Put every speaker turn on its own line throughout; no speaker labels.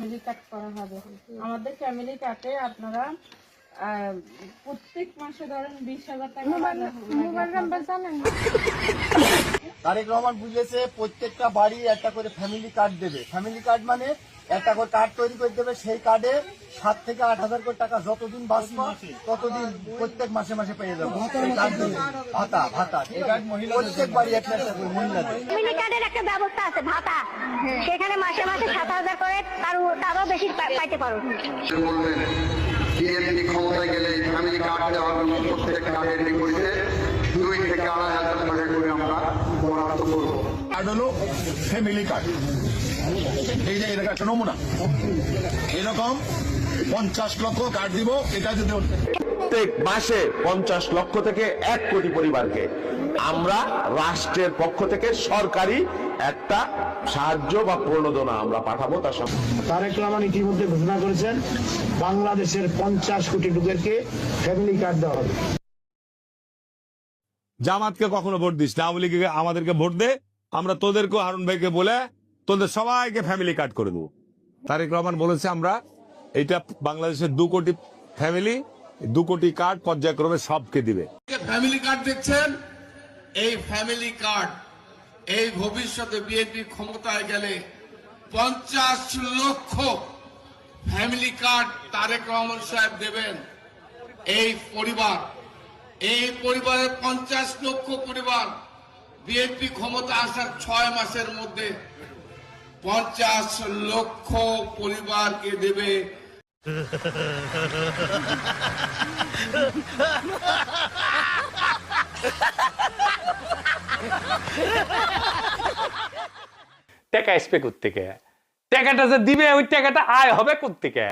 Family card করা হবে। আমাদের ফ্যামিলি কার্ডে আপনারা প্রত্যেক মাসে ধরেন 20,000 টাকা মোবাইল নাম্বার জানেন।
তারেক রহমান বুঝেছে প্রত্যেকটা বাড়ি একটা করে ফ্যামিলি কার্ড দেবে। ফ্যামিলি কার্ড মানে একটা করে কার্ড তৈরি করে দেবে, সেই কার্ডে 7 থেকে 8,000 করে টাকা যতদিন বাঁচবো ততদিন প্রত্যেক মাসে মাসে পেয়ে যাবো। ভাতা ভাতা প্রত্যেক বাড়ি একটা একটা করে মহিলাদের
ফ্যামিলি কার্ডের একটা ব্যবস্থা আছে ভাতা, সেখানে মাসে মাসে 7,000 করে তারও বেশি পাইতে পারো।
বিএনপি ক্ষমতায় গেলে ফ্যামিলি কার্ড দেওয়ার জন্য প্রত্যেক কার্ডের বিপরীতে 2 থেকে 2,500 টাকা করে আমরা বরাদ্দ করবো।
কার্ড হলো ফ্যামিলি কার্ড। এই যে এরকম একটা নমুনা, এরকম 50 লক্ষ কার্ড দিব। এটা যদি
প্রত্যেক মাসে 50 লক্ষ থেকে 1 কোটি পরিবারকে আমরা রাষ্ট্রের পক্ষ থেকে সরকারি একটা সাহায্য বা প্রণোদনা আমরা পাঠাবো। তার সাথে
তারেক রহমান ইতিমধ্যে ঘোষণা করেছেন বাংলাদেশের 50 কোটি লোকেরকে ফ্যামিলি কার্ড দেওয়া হবে।
জামাতকে কখনো ভোট দিস না, আওয়ামী লীগকে আমাদেরকে ভোট দে, আমরা তোদেরকেও হারুন ভাইকে বলে তোদের সবাইকে ফ্যামিলি কার্ড করে দেবো। তারেক রহমান বলেছে আমরা এইটা বাংলাদেশের 2 কোটি ফ্যামিলি, 2 কোটি কার্ড পর্যায়ক্রমে সবকে দিবে।
ফ্যামিলি কার্ড দেখছেন, এই ফ্যামিলি কার্ড এই ভবিষ্যতে বিএনপি ক্ষমতায় গেলে 50 লক্ষ ফ্যামিলি কার্ড তারেক রহমান সাহেব দেবেন। এই পরিবারের 50 লক্ষ পরিবার বিএনপি ক্ষমতা আসার 6 মাসের মধ্যে 50 লক্ষ পরিবারকে দেবে।
টাকা আসবে কোত্থেকে? টাকাটা যে দিবে ওই টাকাটা আয় হবে কোত্থেকে?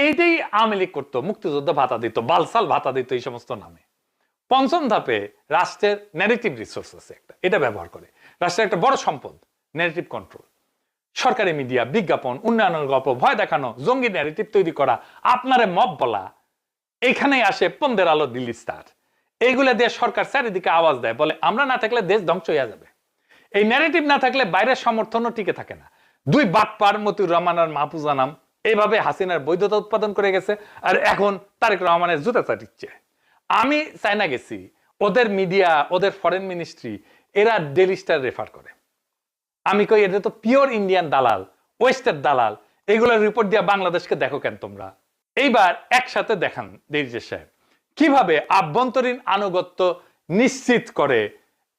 এইটাই আওয়ামী লীগ করতো, মুক্তিযোদ্ধা ভাতা দিত, বালসাল ভাতা দিত, এই সমস্ত নামে। 5ম ধাপে রাষ্ট্রের ন্যারেটিভ রিসোর্স আছে একটা, এটা ব্যবহার করে রাষ্ট্রের একটা বড় সম্পদ ন্যারেটিভ কন্ট্রোল। সরকারি মিডিয়া, বিজ্ঞাপন, উন্নয়নের গল্প, ভয় দেখানো, জঙ্গি ন্যারেটিভ তৈরি করা, আপনারে মব বলা, এখানেই আসে 15 আলো, দিল্লি স্টার। এইগুলা দিয়ে সরকার চারিদিকে আওয়াজ দেয়, বলে আমরা না থাকলে দেশ ধ্বংস হয়ে যাবে। এই ন্যারেটিভ না থাকলে বাইরের সমর্থনও টিকে থাকে না। 2 বাটপার মতিউর রহমান আর মাহফুজা নাম এইভাবে হাসিনার বৈধতা উৎপাদন করে গেছে, আর এখন তারেক রহমানের জুতা চাটিচ্ছে। আমি চায়না গেছি, ওদের মিডিয়া, ওদের ফরেন মিনিস্ট্রি, এরা ডেইলি স্টার রেফার করে। আমি কই এটা তো পিওর ইন্ডিয়ান দালাল, ওয়েস্টের দালাল, এগুলোর রিপোর্ট দিয়ে বাংলাদেশকে দেখো কেন তোমরা? এইবার একসাথে দেখান দেরিজে সাহেব কিভাবে আভ্যন্তরীণ আনুগত্য নিশ্চিত করে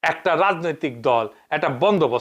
একটা রাজনৈতিক দল একটা বন্দোবস্ত